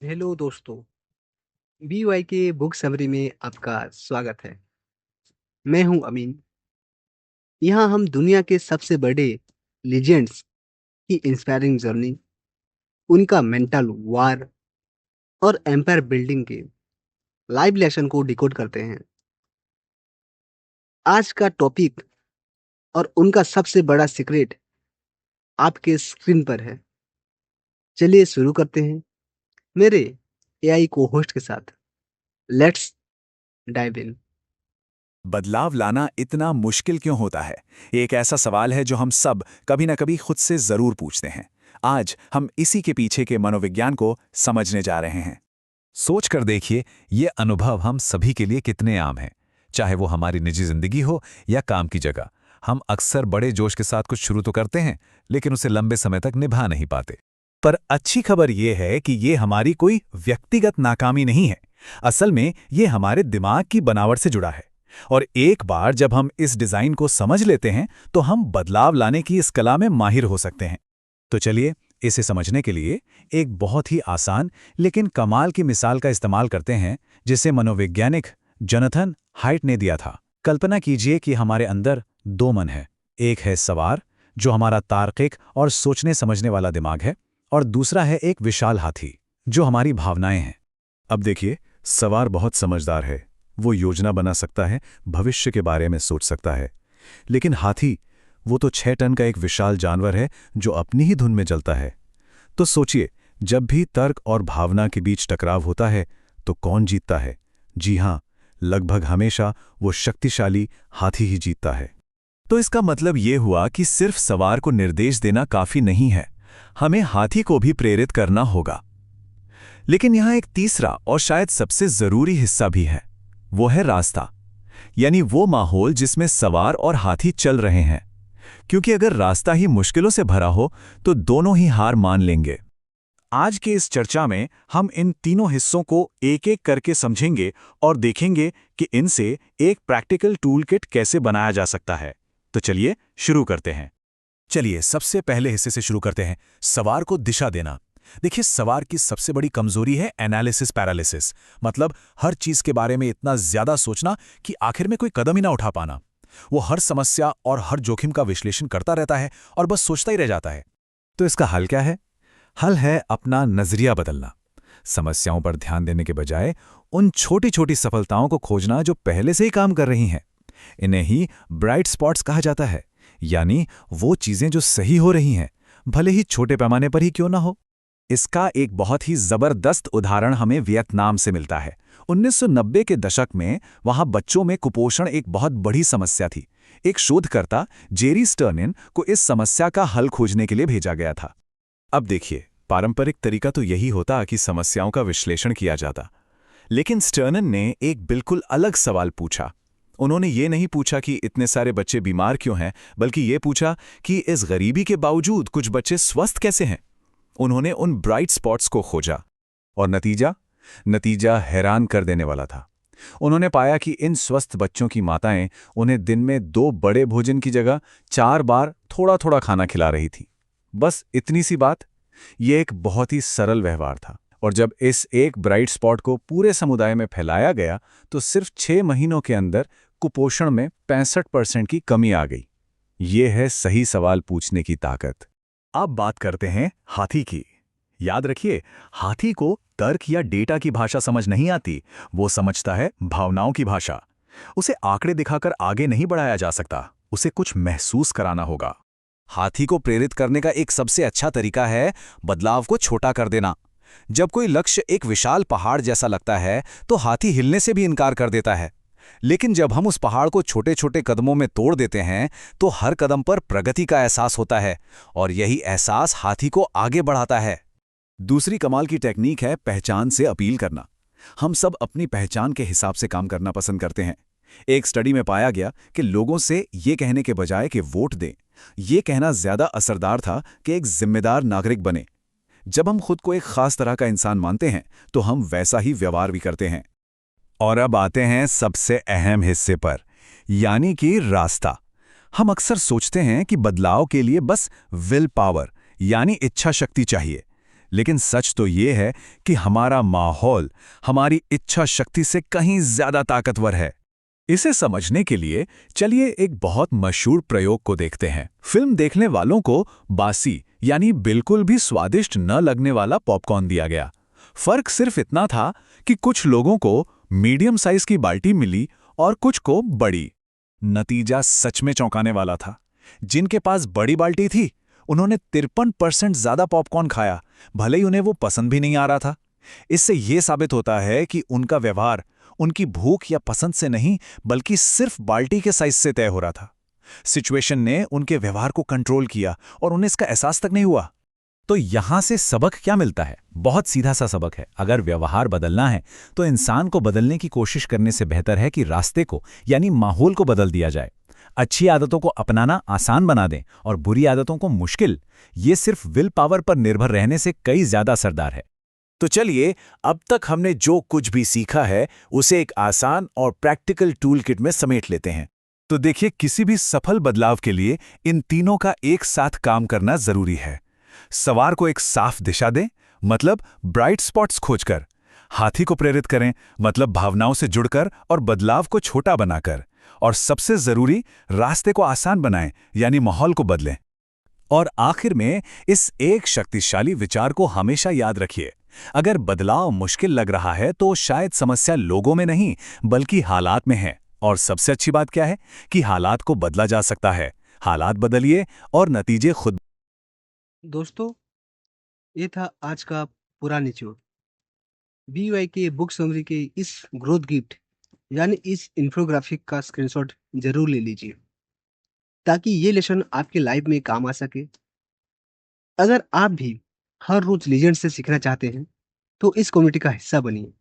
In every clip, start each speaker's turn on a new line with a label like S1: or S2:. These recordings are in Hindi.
S1: हेलो दोस्तों, BY के बुक समरी में आपका स्वागत है। मैं हूं अमीन। यहाँ हम दुनिया के सबसे बड़े लीजेंड्स की इंस्पायरिंग जर्नी, उनका मेंटल वार और एम्पायर बिल्डिंग के लाइव लेसन को डिकोड करते हैं। आज का टॉपिक और उनका सबसे बड़ा सीक्रेट आपके स्क्रीन पर है। चलिए शुरू करते हैं मेरे AI को होस्ट के साथ। Let's dive in.
S2: बदलाव लाना इतना मुश्किल क्यों होता है? एक ऐसा सवाल है जो हम सब कभी ना कभी खुद से जरूर पूछते हैं। आज हम इसी के पीछे के मनोविज्ञान को समझने जा रहे हैं। सोच कर देखिए, ये अनुभव हम सभी के लिए कितने आम है। चाहे वो हमारी निजी जिंदगी हो या काम की जगह, हम अक्सर बड़े जोश के साथ कुछ शुरू तो करते हैं, लेकिन उसे लंबे समय तक निभा नहीं पाते। पर अच्छी खबर यह है कि ये हमारी कोई व्यक्तिगत नाकामी नहीं है। असल में ये हमारे दिमाग की बनावट से जुड़ा है। और एक बार जब हम इस डिजाइन को समझ लेते हैं तो हम बदलाव लाने की इस कला में माहिर हो सकते हैं। तो चलिए, इसे समझने के लिए एक बहुत ही आसान लेकिन कमाल की मिसाल का इस्तेमाल करते हैं, जिसे मनोवैज्ञानिक जोनाथन हाइट ने दिया था। कल्पना कीजिए कि हमारे अंदर दो मन हैं। एक है सवार, जो हमारा तार्किक और सोचने समझने वाला दिमाग है, और दूसरा है एक विशाल हाथी, जो हमारी भावनाएं हैं। अब देखिए, सवार बहुत समझदार है। वो योजना बना सकता है, भविष्य के बारे में सोच सकता है। लेकिन हाथी, वो तो 6 टन का एक विशाल जानवर है जो अपनी ही धुन में चलता है। तो सोचिए, जब भी तर्क और भावना के बीच टकराव होता है तो कौन जीतता है? जी हां, लगभग हमेशा वो शक्तिशाली हाथी ही जीतता है। तो इसका मतलब ये हुआ कि सिर्फ सवार को निर्देश देना काफी नहीं है, हमें हाथी को भी प्रेरित करना होगा। लेकिन यहां एक तीसरा और शायद सबसे जरूरी हिस्सा भी है। वो है रास्ता, यानी वो माहौल जिसमें सवार और हाथी चल रहे हैं। क्योंकि अगर रास्ता ही मुश्किलों से भरा हो तो दोनों ही हार मान लेंगे। आज के इस चर्चा में हम इन तीनों हिस्सों को एक एक करके समझेंगे और देखेंगे कि इनसे एक प्रैक्टिकल टूल किट कैसे बनाया जा सकता है। तो चलिए शुरू करते हैं। चलिए सबसे पहले हिस्से से शुरू करते हैं, सवार को दिशा देना। देखिए, सवार की सबसे बड़ी कमजोरी है एनालिसिस पैरालिसिस, मतलब हर चीज के बारे में इतना ज्यादा सोचना कि आखिर में कोई कदम ही ना उठा पाना। वो हर समस्या और हर जोखिम का विश्लेषण करता रहता है और बस सोचता ही रह जाता है। तो इसका हल क्या है? हल है अपना नजरिया बदलना। समस्याओं पर ध्यान देने के बजाय उन छोटी छोटी सफलताओं को खोजना जो पहले से ही काम कर रही हैं। इन्हें ही ब्राइट स्पॉट्स कहा जाता है, यानी वो चीजें जो सही हो रही हैं, भले ही छोटे पैमाने पर ही क्यों ना हो। इसका एक बहुत ही जबरदस्त उदाहरण हमें वियतनाम से मिलता है। 1990 के दशक में वहां बच्चों में कुपोषण एक बहुत बड़ी समस्या थी। एक शोधकर्ता जेरी स्टर्निन को इस समस्या का हल खोजने के लिए भेजा गया था। अब देखिए, पारंपरिक तरीका तो यही होता कि समस्याओं का विश्लेषण किया जाता, लेकिन स्टर्निन ने एक बिल्कुल अलग सवाल पूछा। उन्होंने ये नहीं पूछा कि इतने सारे बच्चे बीमार क्यों हैं, बल्कि ये पूछा कि इस गरीबी के बावजूद कुछ बच्चे स्वस्थ कैसे हैं। उन्होंने उन ब्राइट स्पॉट्स को खोजा, और नतीजा हैरान कर देने वाला था। उन्होंने पाया कि इन स्वस्थ बच्चों की माताएं उन्हें दिन में 2 बड़े भोजन की जगह 4 बार थोड़ा थोड़ा खाना खिला रही थी। बस इतनी सी बात। यह एक बहुत ही सरल व्यवहार था, और जब इस एक ब्राइट स्पॉट को पूरे समुदाय में फैलाया गया तो सिर्फ 6 महीनों के अंदर कुपोषण में 65% की कमी आ गई। यह है सही सवाल पूछने की ताकत। अब बात करते हैं हाथी की। याद रखिए, हाथी को तर्क या डेटा की भाषा समझ नहीं आती, वो समझता है भावनाओं की भाषा। उसे आंकड़े दिखाकर आगे नहीं बढ़ाया जा सकता, उसे कुछ महसूस कराना होगा। हाथी को प्रेरित करने का एक सबसे अच्छा तरीका है बदलाव को छोटा कर देना। जब कोई लक्ष्य एक विशाल पहाड़ जैसा लगता है तो हाथी हिलने से भी इनकार कर देता है। लेकिन जब हम उस पहाड़ को छोटे छोटे कदमों में तोड़ देते हैं तो हर कदम पर प्रगति का एहसास होता है, और यही एहसास हाथी को आगे बढ़ाता है। दूसरी कमाल की टेक्निक है पहचान से अपील करना। हम सब अपनी पहचान के हिसाब से काम करना पसंद करते हैं। एक स्टडी में पाया गया कि लोगों से ये कहने के बजाय कि वोट दें, ये कहना ज्यादा असरदार था कि एक जिम्मेदार नागरिक बने। जब हम खुद को एक खास तरह का इंसान मानते हैं तो हम वैसा ही व्यवहार भी करते हैं। और अब आते हैं सबसे अहम हिस्से पर, यानी कि रास्ता। हम अक्सर सोचते हैं कि बदलाव के लिए बस विल पावर यानी इच्छा शक्ति चाहिए, लेकिन सच तो ये है कि हमारा माहौल हमारी इच्छा शक्ति से कहीं ज्यादा ताकतवर है। इसे समझने के लिए चलिए एक बहुत मशहूर प्रयोग को देखते हैं। फिल्म देखने वालों को बासी यानी बिल्कुल भी स्वादिष्ट न लगने वाला पॉपकॉर्न दिया गया। फर्क सिर्फ इतना था कि कुछ लोगों को मीडियम साइज की बाल्टी मिली और कुछ को बड़ी। नतीजा सच में चौंकाने वाला था। जिनके पास बड़ी बाल्टी थी उन्होंने 53% ज्यादा पॉपकॉर्न खाया, भले ही उन्हें वो पसंद भी नहीं आ रहा था। इससे यह साबित होता है कि उनका व्यवहार उनकी भूख या पसंद से नहीं बल्कि सिर्फ बाल्टी के साइज से तय हो रहा था। सिचुएशन ने उनके व्यवहार को कंट्रोल किया और उन्हें इसका एहसास तक नहीं हुआ। तो यहां से सबक क्या मिलता है? बहुत सीधा सा सबक है। अगर व्यवहार बदलना है तो इंसान को बदलने की कोशिश करने से बेहतर है कि रास्ते को यानी माहौल को बदल दिया जाए। अच्छी आदतों को अपनाना आसान बना दें और बुरी आदतों को मुश्किल। ये सिर्फ विल पावर पर निर्भर रहने से कई ज्यादा असरदार है। तो चलिए, अब तक हमने जो कुछ भी सीखा है उसे एक आसान और प्रैक्टिकल टूल किट में समेट लेते हैं। तो देखिए, किसी भी सफल बदलाव के लिए इन तीनों का एक साथ काम करना जरूरी है। सवार को एक साफ दिशा दें, मतलब ब्राइट स्पॉट्स खोजकर। हाथी को प्रेरित करें, मतलब भावनाओं से जुड़कर और बदलाव को छोटा बनाकर। और सबसे जरूरी, रास्ते को आसान बनाएं, यानी माहौल को बदलें। और आखिर में इस एक शक्तिशाली विचार को हमेशा याद रखिए। अगर बदलाव मुश्किल लग रहा है तो शायद समस्या लोगों में नहीं बल्कि हालात में है। और सबसे अच्छी बात क्या है कि हालात को बदला जा सकता है। हालात बदलिए और नतीजे खुद।
S1: दोस्तों, ये था आज का पूरा निचोड़। बीयूआई के बुक समरी के इस ग्रोथ गिफ्ट यानी इस इन्फोग्राफिक का स्क्रीनशॉट जरूर ले लीजिए ताकि ये लेसन आपके लाइफ में काम आ सके। अगर आप भी हर रोज लीजेंड से सीखना चाहते हैं तो इस कम्युनिटी का हिस्सा बनिए।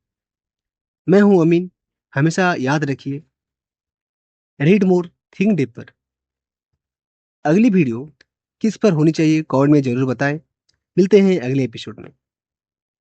S1: मैं हूं अमीन। हमेशा याद रखिए, रीड मोर थिंक डीपर। अगली वीडियो किस पर होनी चाहिए कमेंट में जरूर बताएं। मिलते हैं अगले एपिसोड में।